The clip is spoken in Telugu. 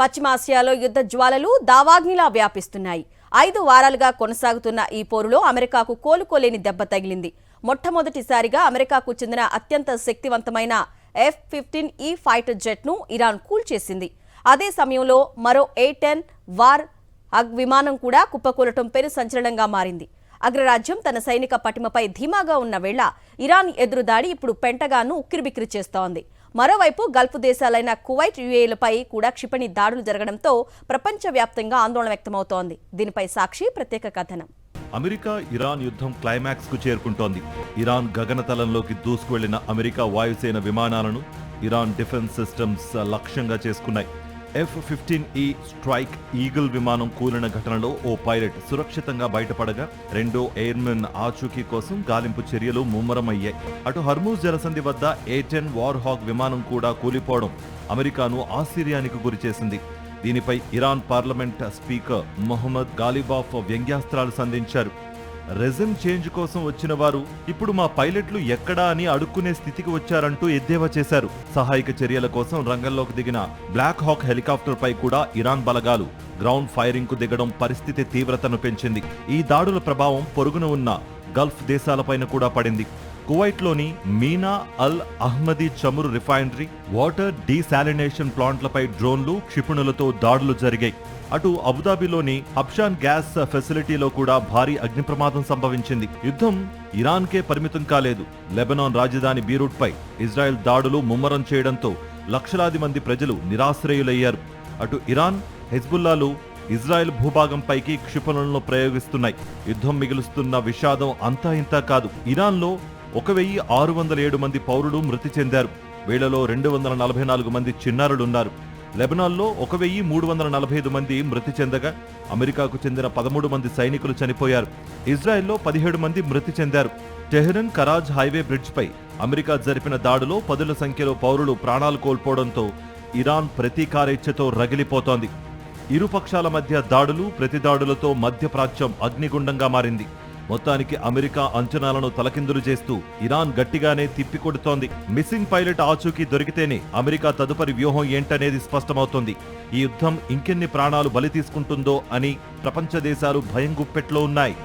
పశ్చిమాసియాలో యుద్ధ జ్వాలలు దావాగ్నిలా వ్యాపిస్తున్నాయి. 5 వారాలుగా కొనసాగుతున్న ఈ పోరులో అమెరికాకు కోలుకోలేని దెబ్బ తగిలింది. మొట్టమొదటిసారిగా అమెరికాకు చెందిన అత్యంత శక్తివంతమైన F-15E ఫైటర్ జెట్ను ఇరాన్ కూల్చేసింది. అదే సమయంలో మరో A-10 వార్ హగ్ విమానం కూడా కుప్పకూలటం పెను సంచలనంగా మారింది. అగ్రరాజ్యం తన సైనిక పటిమపై ధీమాగా ఉన్న వేళ ఇరాన్ ఎదురుదాడి ఇప్పుడు పెంటగాన్ను ఉక్కిరిబిక్కిరి చేస్తోంది. మరోవైపు గల్ఫ్ దేశాలైన కువైట్, యుఏఈలపై కూడా క్షిపణి దాడులు జరగడంతో ప్రపంచవ్యాప్తంగా ఆందోళన వ్యక్తమవుతోంది. దీనిపై సాక్షి ప్రత్యేక కథనం. అమెరికా ఇరాన్ యుద్ధం క్లైమాక్స్ కు చేరుకుంటోంది. ఇరాన్ గగనతలంలోకి దూసుకువెళ్లిన అమెరికా వాయుసేన విమానాలను ఇరాన్ డిఫెన్స్ సిస్టమ్స్ లక్ష్యంగా చేసుకున్నాయి. F-15E స్ట్రైక్ ఈగిల్ విమానం కూలిన ఘటనలో ఓ పైలట్ సురక్షితంగా బయటపడగా రెండో ఎయిర్మెన్ ఆచూకీ కోసం గాలింపు చర్యలు ముమ్మరమయ్యాయి. అటు హర్మూజ్ జలసంధి వద్ద A-10 వార్ హాగ్ విమానం కూడా కూలిపోవడం అమెరికాను ఆశ్చర్యానికి గురిచేసింది. దీనిపై Iran parliament speaker Mohammad Ghalibaf వ్యంగ్యాస్త్రాలు సంధించారు. రెజిమ్ చేంజ్ కోసం వచ్చిన వారు ఇప్పుడు మా పైలట్లు ఎక్కడా అని అడుక్కునే స్థితికి వచ్చారంటూ ఎద్దేవా చేశారు. సహాయక చర్యల కోసం రంగంలోకి దిగిన బ్లాక్ హాక్ హెలికాప్టర్ పై కూడా ఇరాన్ బలగాలు గ్రౌండ్ ఫైరింగ్ కు దిగడం పరిస్థితి తీవ్రతను పెంచింది. ఈ దాడుల ప్రభావం పొరుగున ఉన్న గల్ఫ్ దేశాలపైన కూడా పడింది. కువైట్లోని మీనా అల్ అహ్మదీ చమురు రిఫైనరీ, వాటర్ డీసాలినేషన్ ప్లాంట్లపై డ్రోన్లు, క్షిపణులతో దాడులు జరిగాయి. అటు అబుదాబిలోని హబ్షాన్ గ్యాస్ ఫెసిలిటీలో కూడా భారీ అగ్ని ప్రమాదం సంభవించింది. యుద్ధం ఇరాన్కే పరిమితం కాలేదు. లెబనాన్ రాజధాని బీరూట్పై ఇజ్రాయెల్ దాడులు ముమ్మరం చేయడంతో లక్షలాది మంది ప్రజలు నిరాశ్రయులయ్యారు. అటు ఇరాన్, హెజ్బుల్లాలు ఇజ్రాయెల్ భూభాగంపైకి క్షిపణులను ప్రయోగిస్తున్నాయి. యుద్ధం మిగులుస్తున్న విషాదం అంతా ఇంతా కాదు. ఇరాన్లో 1607 మంది పౌరులు మృతి చెందారు. వీళ్లలో 244 మంది చిన్నారులున్నారు. లెబనాన్లో 1345 మంది మృతి చెందగా అమెరికాకు చెందిన 13 మంది సైనికులు చనిపోయారు. ఇజ్రాయెల్లో 17 మంది మృతి చెందారు. టెహ్రన్ కరాజ్ హైవే బ్రిడ్జ్పై అమెరికా జరిపిన దాడిలో పదుల సంఖ్యలో పౌరులు ప్రాణాలు కోల్పోవడంతో ఇరాన్ ప్రతీకారేచ్ఛతో రగిలిపోతోంది. ఇరుపక్షాల మధ్య దాడులు, ప్రతిదాడులతో మధ్యప్రాచ్యం అగ్నిగుండంగా మారింది. మొత్తానికి అమెరికా అంచనాలను తలకిందులు చేస్తూ ఇరాన్ గట్టిగానే తిప్పికొడుతోంది. మిస్సింగ్ పైలట్ ఆచూకీ దొరికితేనే అమెరికా తదుపరి వ్యూహం ఏంటనేది స్పష్టమవుతోంది. ఈ యుద్ధం ఇంకెన్ని ప్రాణాలు బలి తీసుకుంటుందో అని ప్రపంచ దేశాలు భయం గుప్పెట్లో ఉన్నాయి.